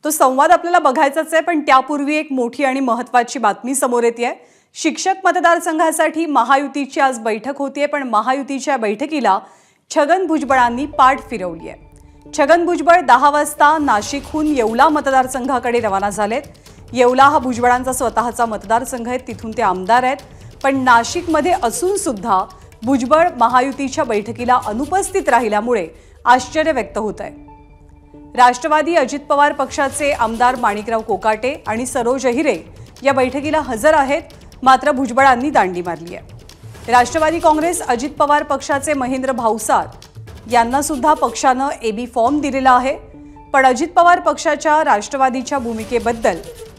तो संवाद आपल्याला बघायचाच आहे, पण त्यापूर्वी एक मोठी आणि महत्त्वाची बातमी समोर येतेय। शिक्षक मतदारसंघासाठी महायुतीची आज बैठक होतीये, पण महायुतीच्या बैठकीला छगन भुजबळांनी पाठ फिरवली आहे। छगन भुजबळ 10 वाजता नाशिकहून येवला मतदारसंघाकडे रवाना झालेत। येवला हा भुजबळांचा स्वतःचा मतदारसंघ आहे, तिथून ते आमदार आहेत, पण नाशिकमध्ये असून सुद्धा भुजबळ महायुतीच्या बैठकीला अनुपस्थित राहिल्यामुळे आश्चर्य व्यक्त होत आहे। राष्ट्रवादी अजित पवार पक्षाचे आमदार माणिकराव कोकाटे आणि सरोज अहिरे या बैठकीला हजर आहेत, मात्र भुजबळांनी दांडी मारली आहे। राष्ट्रवादी काँग्रेस अजित पवार पक्षाचे महेंद्र भावसार यांना सुद्धा पक्षाने एबी फॉर्म दिलेला आहे, पण अजित पवार पक्षाच्या राष्ट्रवादीच्या भूमिकेबद्दल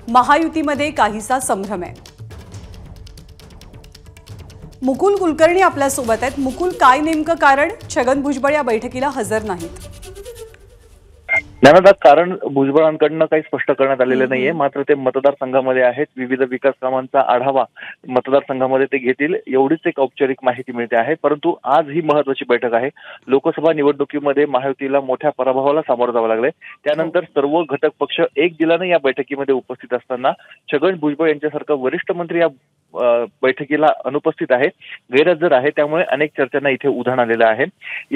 महायुतीमध्ये काहीसा संभ्रम आहे। मुकुल कुलकर्णी आपल्या सोबत आहेत। मुकुल, काय नेमकं कारण छगन भुजबळ या बैठकीला हजर नाहीत? ज्ञानदा, कारण भुजबळांकडून काही स्पष्ट करण्यात आलेलं नाहीये, मात्र ते मतदारसंघामध्ये आहेत। विविध विकास कामांचा आढावा मतदारसंघामध्ये ते घेतील एवढीच एक औपचारिक माहिती मिळते आहे। परंतु आज ही महत्त्वाची बैठक आहे। लोकसभा निवडणुकीमध्ये महायुतीला मोठ्या पराभवाला सामोरं जावं लागलंय, त्यानंतर सर्व घटक पक्ष एक दिलाने या बैठकीमध्ये उपस्थित असताना छगन भुजबळ यांच्यासारखा वरिष्ठ मंत्री या बैठकीला अनुपस्थित आहे, गैरहजर आहे। त्यामुळे अनेक चर्चांना इथे उधाण आलेलं आहे।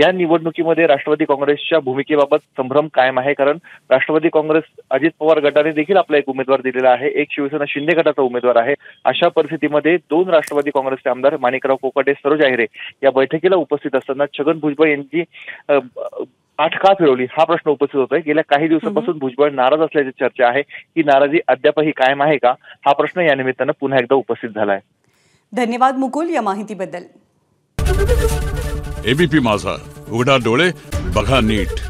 या निवडणुकीमध्ये राष्ट्रवादी काँग्रेसच्या भूमिकेबाबत संभ्रम कायम आहे, कारण राष्ट्रवादी काँग्रेस अजित पवार गटाने देखील आपला एक उमेदवार दिलेला आहे, एक शिवसेना शिंदे गटाचा उमेदवार आहे। अशा परिस्थितीमध्ये दोन राष्ट्रवादी काँग्रेसचे आमदार माणिकराव कोकाटे, सरोज अहिरे या बैठकीला उपस्थित असताना छगन भुजबळ यांची पाठ का फिरवली हा प्रश्न उपस्थित होतोय। गेल्या काही दिवसांपासून भुजबळ नाराज असल्याची चर्चा आहे। ही नाराजी अद्यापही कायम आहे का, हा प्रश्न या निमित्तानं पुन्हा एकदा उपस्थित झाला आहे। धन्यवाद मुकुल या माहितीबद्दल। एबीपी माझा, उघडा डोळे बघा नीट।